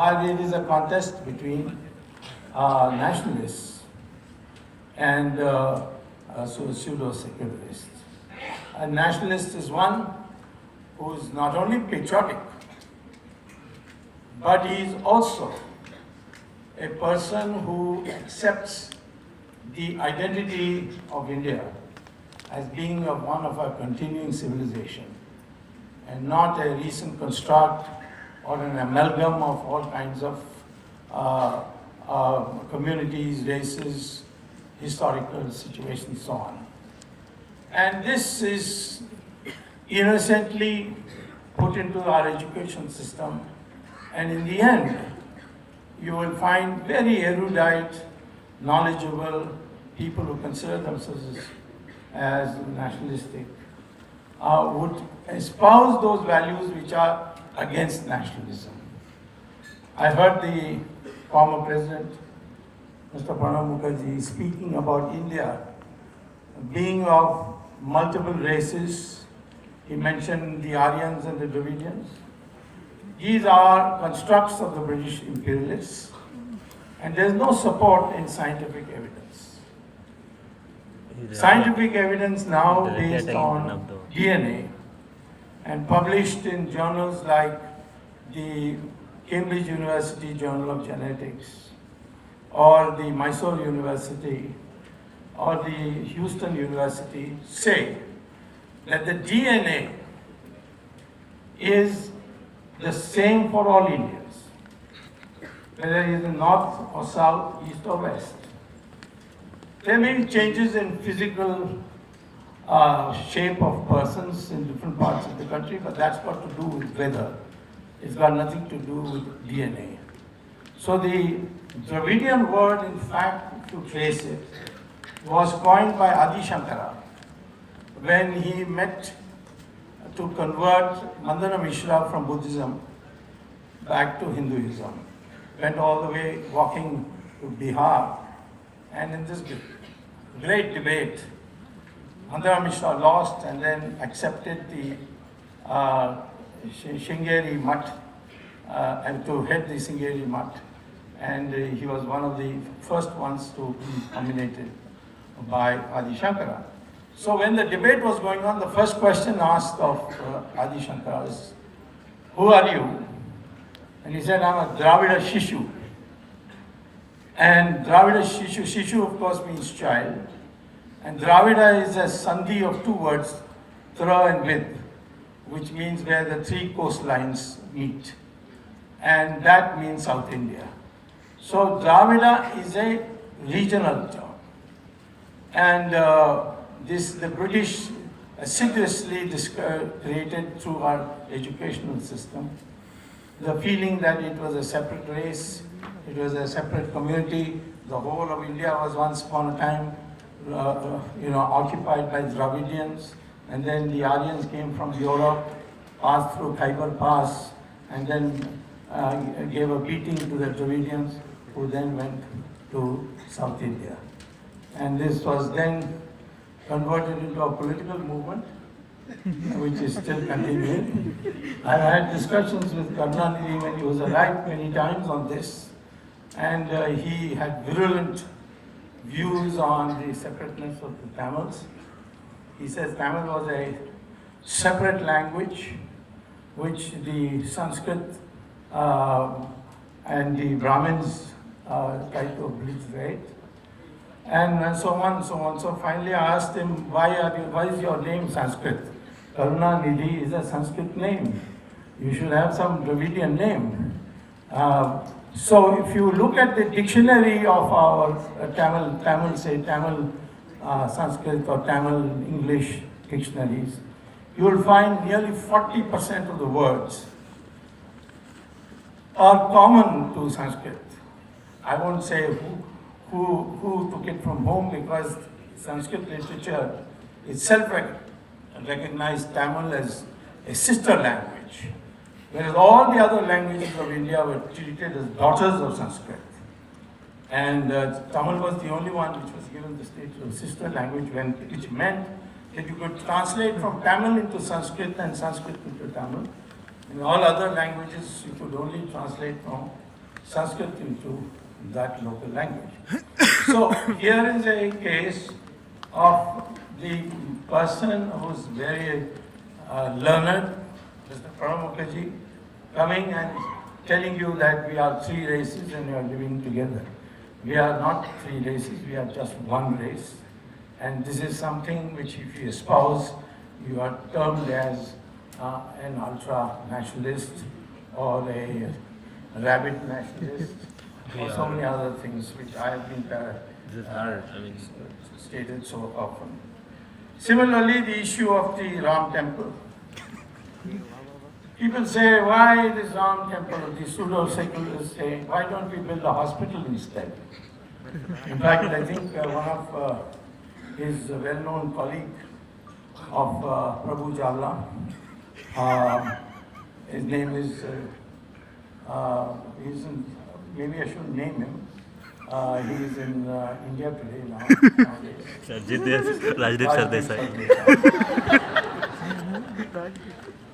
While it is a contest between nationalists and pseudo-secularists. A nationalist is one who is not only patriotic, but he is also a person who accepts the identity of India as being one of our continuing civilization and not a recent construct or an amalgam of all kinds of communities, races, historical situations, so on. And this is innocently put into our education system, and in the end, you will find very erudite, knowledgeable people who consider themselves as nationalistic, would espouse those values which are against nationalism. I heard the former president, Mr. Pranab Mukherjee, speaking about India being of multiple races. He mentioned the Aryans and the Dravidians. These are constructs of the British imperialists, and there is no support in scientific evidence. Scientific evidence now based on DNA and published in journals like the Cambridge University Journal of Genetics or the Mysore University or the Houston University say that the DNA is the same for all Indians, whether it is in north or south, east or west. There may be changes in physical shape of persons in different parts of the country, but that's got to do with weather. It's got nothing to do with DNA. So the Dravidian word, in fact, if you trace it, was coined by Adi Shankara when he met to convert Mandana Mishra from Buddhism back to Hinduism. Went all the way walking to Bihar, and in this great debate, Mandana Mishra lost and then accepted the Sringeri Mutt and to head the Sringeri Mutt, and he was one of the first ones to be nominated by Adi Shankara. So when the debate was going on, the first question asked of Adi Shankara is, "Who are you?" And he said, "I'm a Dravida Shishu." And Dravida Shishu, Shishu of course means child. And Dravida is a sandhi of two words, Tra and Vid, which means where the three coastlines meet. And that means South India. So Dravida is a regional term. And the British assiduously created through our educational system the feeling that it was a separate race, it was a separate community. The whole of India was once upon a time occupied by Dravidians, and then the Aryans came from Europe, passed through Khyber Pass, and then gave a beating to the Dravidians, who then went to South India. And this was then converted into a political movement, which is still continuing. I've had discussions with Karunanidhi when he was alive many times on this, and he had virulent views on the separateness of the Tamils. He says Tamil was a separate language, which the Sanskrit and the Brahmins tried to obliterate, and so on, so on. So finally I asked him, why is your name Sanskrit? Karunanidhi is a Sanskrit name. You should have some Dravidian name. So if you look at the dictionary of our Tamil Sanskrit or Tamil English dictionaries, you will find nearly 40% of the words are common to Sanskrit. I won't say who took it from whom, because Sanskrit literature itself recognized Tamil as a sister language, whereas all the other languages of India were treated as daughters of Sanskrit. And Tamil was the only one which was given the status of sister language, which meant that you could translate from Tamil into Sanskrit and Sanskrit into Tamil. In all other languages, you could only translate from Sanskrit into that local language. So here is a case of the person who's very learned, Mr. Pranab Mukherjee, coming and telling you that we are three races and we are living together. We are not three races, we are just one race. And this is something which if you espouse, you are termed as an ultra-nationalist or a rabid nationalist or so many other things which I have been stated so often. Similarly, the issue of the Ram temple. People say, why this Ram temple? The pseudo-secularists say, why don't we build a hospital instead? In fact, I think one of his well-known colleague of Prabhu Jalla, his name is, maybe I should name him. He is in India today now.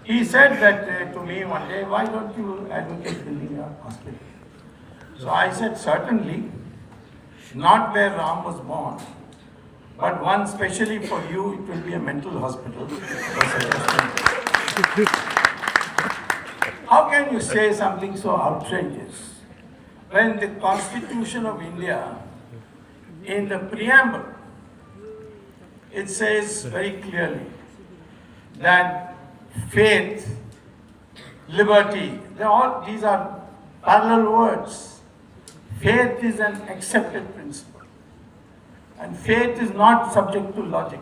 He said that to me one day, why don't you advocate building a hospital? So I said, certainly, not where Ram was born, but one specially for you, it will be a mental hospital. How can you say something so outrageous when the Constitution of India, in the preamble, it says very clearly that faith, liberty, these are parallel words. Faith is an accepted principle. And faith is not subject to logic.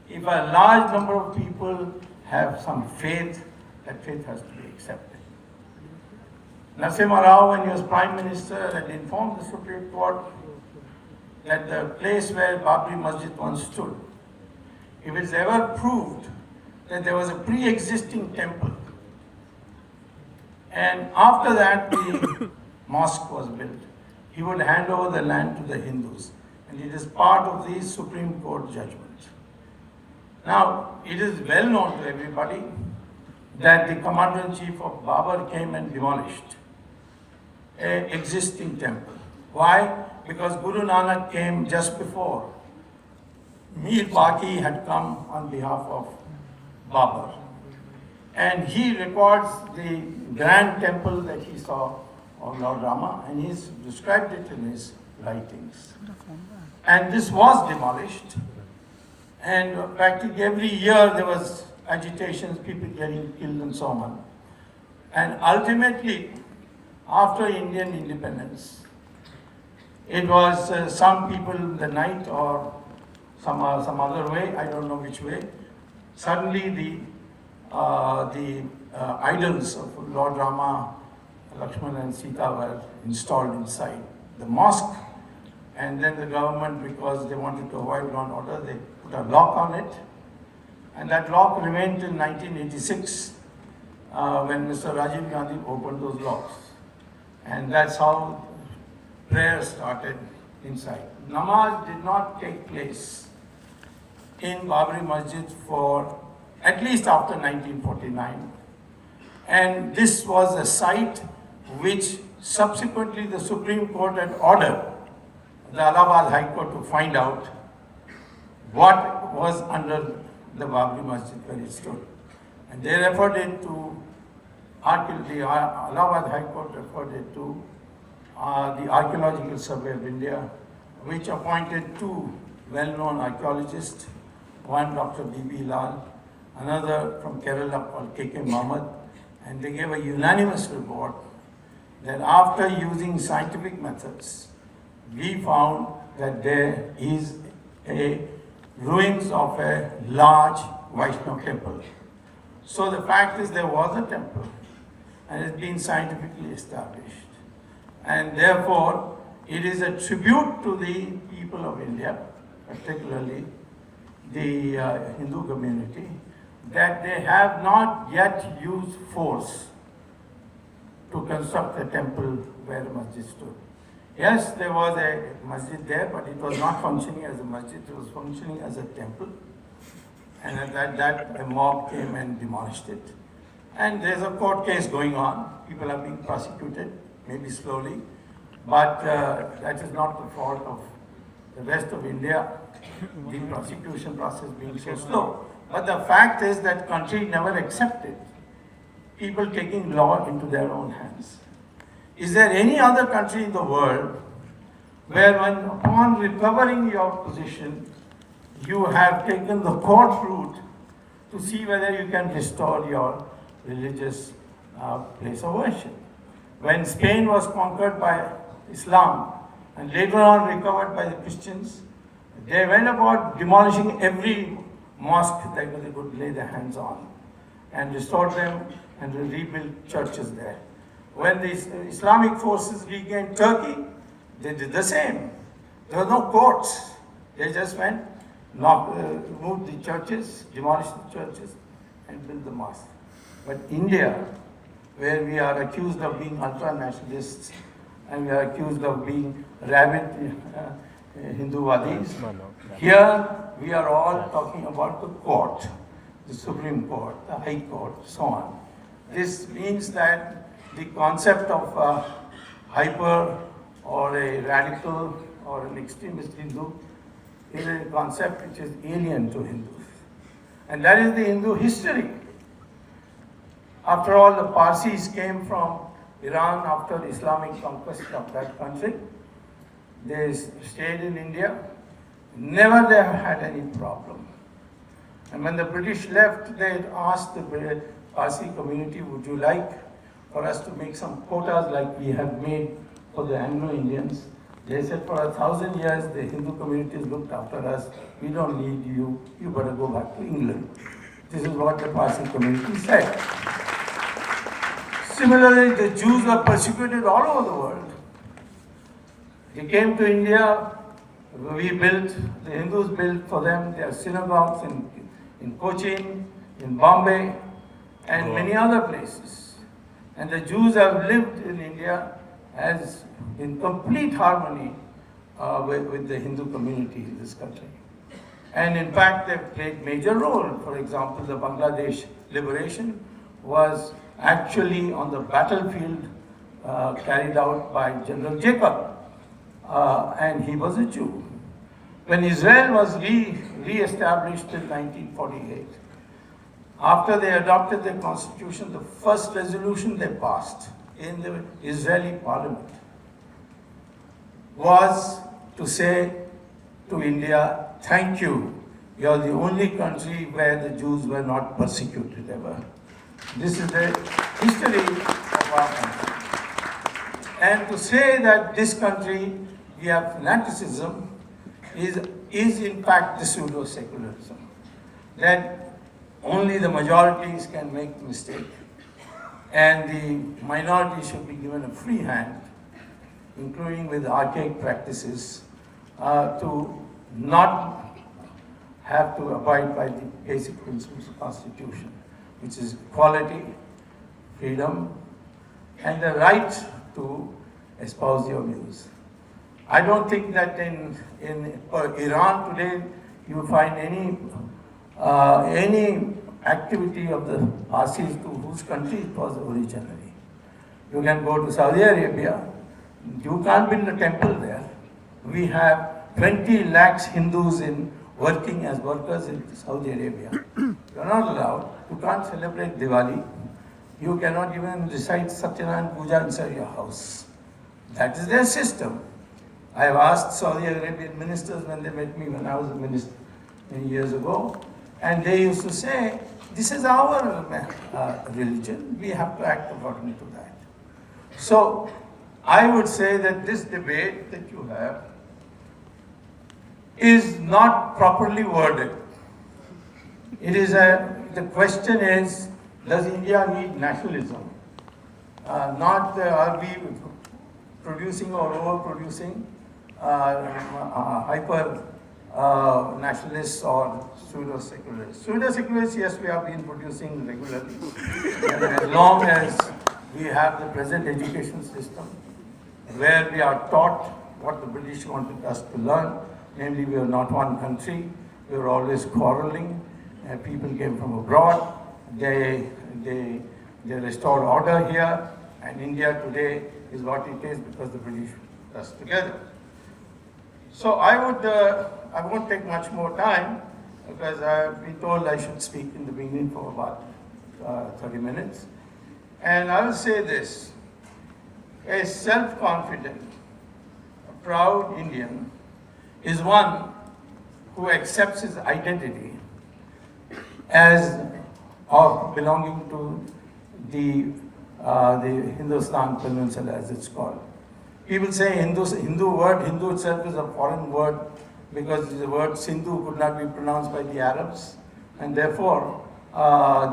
If a large number of people have some faith, that faith has to be accepted. Narasimha Rao, when he was Prime Minister, had informed the Supreme Court that the place where Babri Masjid once stood, if it's ever proved that there was a pre-existing temple, and after that the mosque was built, he would hand over the land to the Hindus. And it is part of the Supreme Court judgment. Now, it is well known to everybody that the Commander-in-Chief of Babur came and demolished an existing temple. Why? Because Guru Nanak came just before. Mir Baqi had come on behalf of Babur. And he records the grand temple that he saw of Lord Rama, and he's described it in his writings. And this was demolished, and practically every year there was agitations, people getting killed and so on. And ultimately, after Indian independence, it was some people in the night or some other way, I don't know which way, suddenly the idols of Lord Rama, Lakshmana and Sita were installed inside the mosque. And then the government, because they wanted to avoid law and order, they put a lock on it. And that lock remained till 1986, when Mr. Rajiv Gandhi opened those locks. And that's how prayer started inside. Namaz did not take place in Babri Masjid for at least after 1949. And this was a site which subsequently the Supreme Court had ordered the Allahabad High Court to find out what was under the Babri Masjid where it stood. And they referred it to, the Allahabad High Court referred it to the Archaeological Survey of India, which appointed two well-known archaeologists, one Dr. B.B. Lal, another from Kerala called K.K. Mohammed, and they gave a unanimous report that after using scientific methods, we found that there is a ruins of a large Vaishnava temple. So the fact is there was a temple and it's been scientifically established. And therefore, it is a tribute to the people of India, particularly the Hindu community, that they have not yet used force to construct a temple where a masjid stood. Yes, there was a masjid there, but it was not functioning as a masjid, it was functioning as a temple. And at that, a mob came and demolished it. And there's a court case going on, people are being prosecuted. maybe slowly, but that is not the fault of the rest of India, the prosecution process being so slow. But the fact is that country never accepted people taking law into their own hands. Is there any other country in the world where when upon recovering your position, you have taken the court route to see whether you can restore your religious place of worship? When Spain was conquered by Islam and later on recovered by the Christians, they went about demolishing every mosque that they could lay their hands on and restored them and rebuilt churches there. When the Islamic forces regained Turkey, they did the same. There were no courts. They just went, moved the churches, demolished the churches, and built the mosque. But India, where we are accused of being ultra-nationalists and we are accused of being rabid Hinduwadis, here we are all talking about the court, the Supreme Court, the High Court, so on. This means that the concept of a hyper or a radical or an extremist Hindu is a concept which is alien to Hindus. And that is the Hindu history. After all, the Parsis came from Iran after Islamic conquest of that country. They stayed in India. Never they had any problem. And when the British left, they asked the Parsi community, would you like for us to make some quotas like we have made for the Anglo-Indians? They said, for 1,000 years, the Hindu communities looked after us. We don't need you. You better go back to England. This is what the Parsi community said. Similarly, the Jews were persecuted all over the world. They came to India. We built, the Hindus built for them their synagogues in Cochin, in Bombay, and many other places. And the Jews have lived in India as in complete harmony with the Hindu community in this country. And in fact, they've played major role. For example, the Bangladesh liberation was actually on the battlefield carried out by General Jacob, and he was a Jew. When Israel was re-established in 1948, after they adopted their constitution, the first resolution they passed in the Israeli parliament was to say to India, thank you, you are the only country where the Jews were not persecuted ever. This is the history of our country. And to say that this country, we have fanaticism, is in fact the pseudo-secularism. That only the majorities can make the mistake and the minority should be given a free hand, including with archaic practices, to not have to abide by the basic principles of the Constitution, which is equality, freedom, and the right to espouse your views. I don't think that in Iran today you find any activity of the Parsis to whose country it was originally. You can go to Saudi Arabia, you can't build a temple there. We have 20 lakhs Hindus working as workers in Saudi Arabia. You're not allowed. You can't celebrate Diwali. You cannot even recite Satyanarayana Puja inside your house. That is their system. I have asked Saudi Arabian ministers when they met me when I was a minister many years ago, and they used to say, this is our religion, we have to act according to that. So, I would say that this debate that you have is not properly worded. It is the question is, does India need nationalism? Not are we producing or overproducing hyper nationalists or pseudo-secularists. Pseudo-secularists, yes, we have been producing regularly. And as long as we have the present education system, where we are taught what the British wanted us to learn, namely we are not one country, we were always quarreling, and people came from abroad, they restored order here, and India today is what it is because the British put us together. So I won't take much more time because I've been told I should speak in the beginning for about 30 minutes. And I will say this, a self-confident, a proud Indian is one who accepts his identity as of belonging to the Hindustan Peninsula, as it's called. People say Hindu word, Hindu itself is a foreign word because the word Sindhu could not be pronounced by the Arabs, and therefore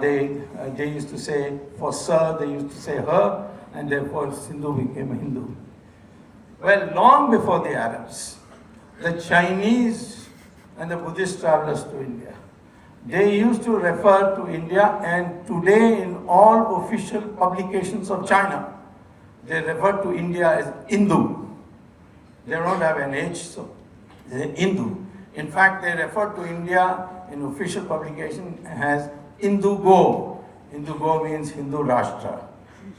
they used to say for sir, they used to say her, and therefore Sindhu became a Hindu. Well, long before the Arabs, the Chinese and the Buddhist travelers to India, they used to refer to India, and today in all official publications of China, they refer to India as Hindu. They don't have an H, so they're Hindu. In fact, they refer to India in official publication as Hindu-Go. Hindu-Go means Hindu Rashtra.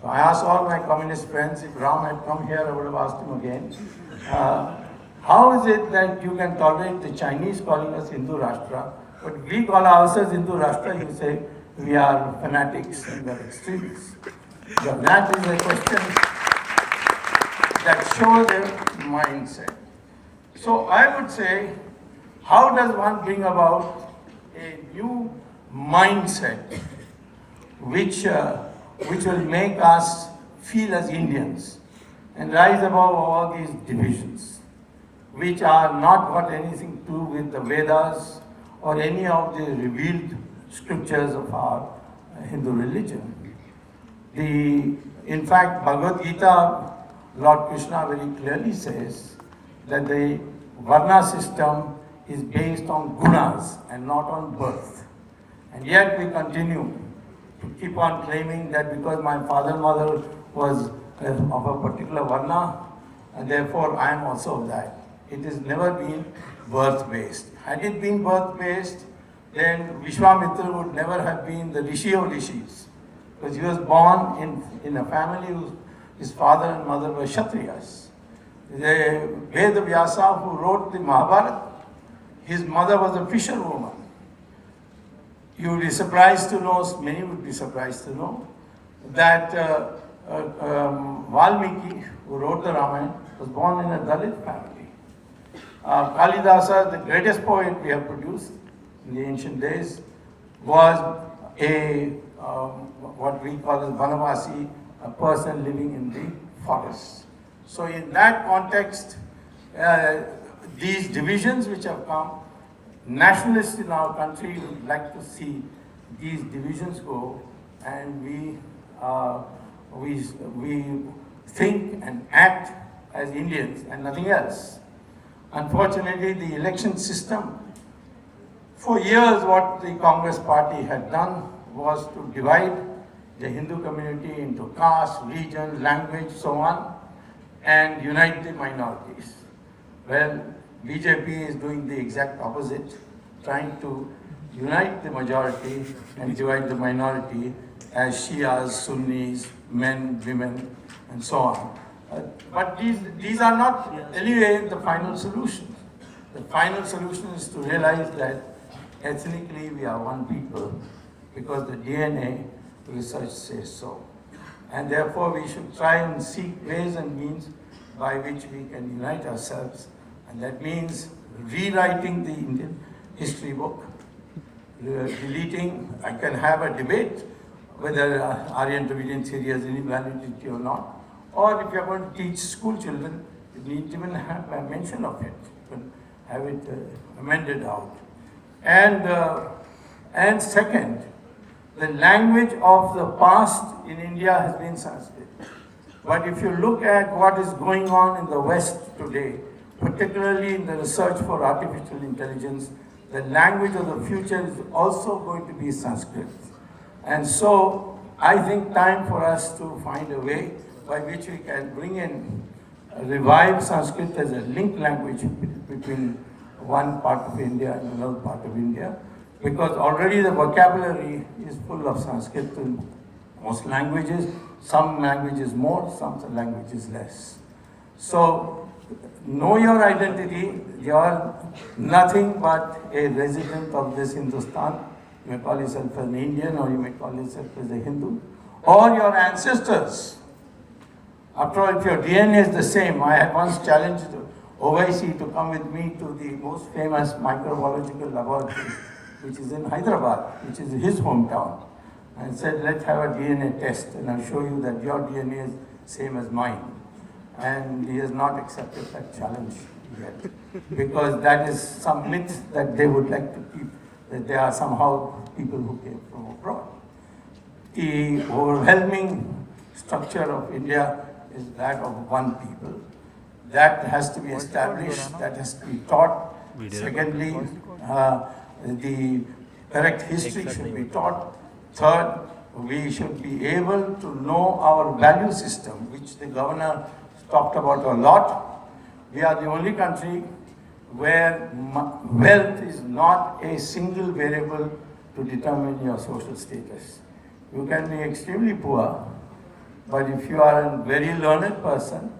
So I asked all my communist friends, if Ram had come here, I would have asked him again, how is it that you can tolerate the Chinese calling us Hindu Rashtra, but we call ourselves Hindu Rashtra, you say we are fanatics and we are extremists. So that is a question that shows their mindset. So I would say, how does one bring about a new mindset which will make us feel as Indians and rise above all these divisions, which are not got anything to do with the Vedas or any of the revealed scriptures of our Hindu religion. In fact, Bhagavad Gita, Lord Krishna very clearly says that the Varna system is based on gunas and not on birth. And yet we continue to keep on claiming that because my father and mother was of a particular Varna, and therefore I am also of that. It has never been birth-based. Had it been birth-based, then Vishwamitra would never have been the Rishi of Rishis, because he was born in a family whose his father and mother were Kshatriyas. The Veda Vyasa, who wrote the Mahabharata, his mother was a fisherwoman. You would be surprised to know, many would be surprised to know, that Valmiki, who wrote the Ramayana, was born in a Dalit family. Kalidasa, the greatest poet we have produced in the ancient days, was a what we call as Vanavasi, a person living in the forest. So in that context, these divisions which have come, nationalists in our country would like to see these divisions go, and we think and act as Indians and nothing else. Unfortunately, the election system, for years what the Congress party had done was to divide the Hindu community into caste, region, language, so on, and unite the minorities. Well, BJP is doing the exact opposite, trying to unite the majority and divide the minority as Shias, Sunnis, men, women, and so on. But these are not anyway the final solution. The final solution is to realize that ethnically we are one people because the DNA research says so. And therefore we should try and seek ways and means by which we can unite ourselves. And that means rewriting the Indian history book, deleting. I can have a debate whether Aryan Dravidian theory has any validity or not. Or if you are going to teach school children, you need to even have a mention of it. You can have it amended out. And second, the language of the past in India has been Sanskrit. But if you look at what is going on in the West today, particularly in the research for artificial intelligence, the language of the future is also going to be Sanskrit. And so I think time for us to find a way by which we can bring in, revive Sanskrit as a linked language between one part of India and another part of India, because already the vocabulary is full of Sanskrit most languages, some languages more, some languages less. So, know your identity. You are nothing but a resident of this Hindustan. You may call yourself an Indian, or you may call yourself as a Hindu, or your ancestors. After all, if your DNA is the same, I had once challenged OIC to come with me to the most famous microbiological laboratory, which is in Hyderabad, which is his hometown, and said, let's have a DNA test, and I'll show you that your DNA is same as mine. And he has not accepted that challenge yet, because that is some myth that they would like to keep, that they are somehow people who came from abroad. The overwhelming structure of India is that of one people. That has to be established, that has to be taught. Secondly, the correct history should be taught. Third, we should be able to know our value system, which the governor talked about a lot. We are the only country where wealth is not a single variable to determine your social status. You can be extremely poor, but if you are a very learned person,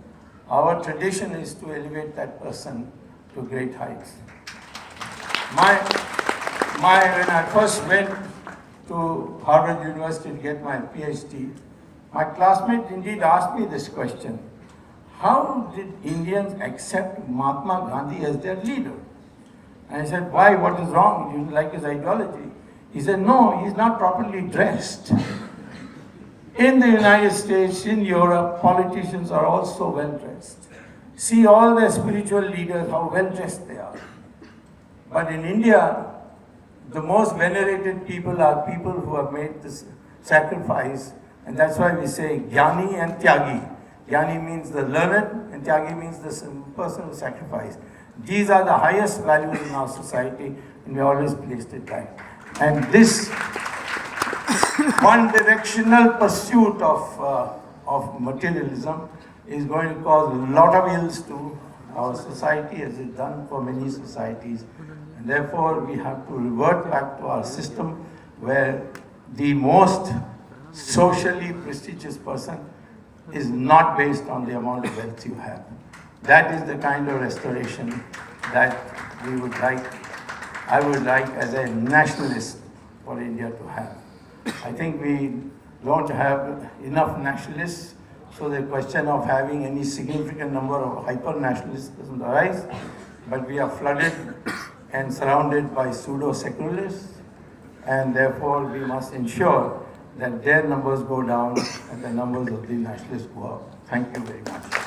our tradition is to elevate that person to great heights. When I first went to Harvard University to get my PhD, my classmate indeed asked me this question: how did Indians accept Mahatma Gandhi as their leader? And I said, why, what is wrong? You like his ideology? He said, no, he's not properly dressed. In the United States, in Europe, politicians are also well dressed. See all the spiritual leaders, how well dressed they are. But in India, the most venerated people are people who have made this sacrifice, and that's why we say Jnani and Tyagi. Jnani means the learned, and Tyagi means the person who sacrificed. These are the highest values in our society, and we always placed it back. And this one-directional pursuit of materialism is going to cause a lot of ills to our society, as it's done for many societies. And therefore, we have to revert back to our system where the most socially prestigious person is not based on the amount of wealth you have. That is the kind of restoration that we would like, I would like as a nationalist for India to have. I think we don't have enough nationalists, so the question of having any significant number of hyper-nationalists doesn't arise, but we are flooded and surrounded by pseudo-secularists, and therefore we must ensure that their numbers go down and the numbers of the nationalists go up. Thank you very much.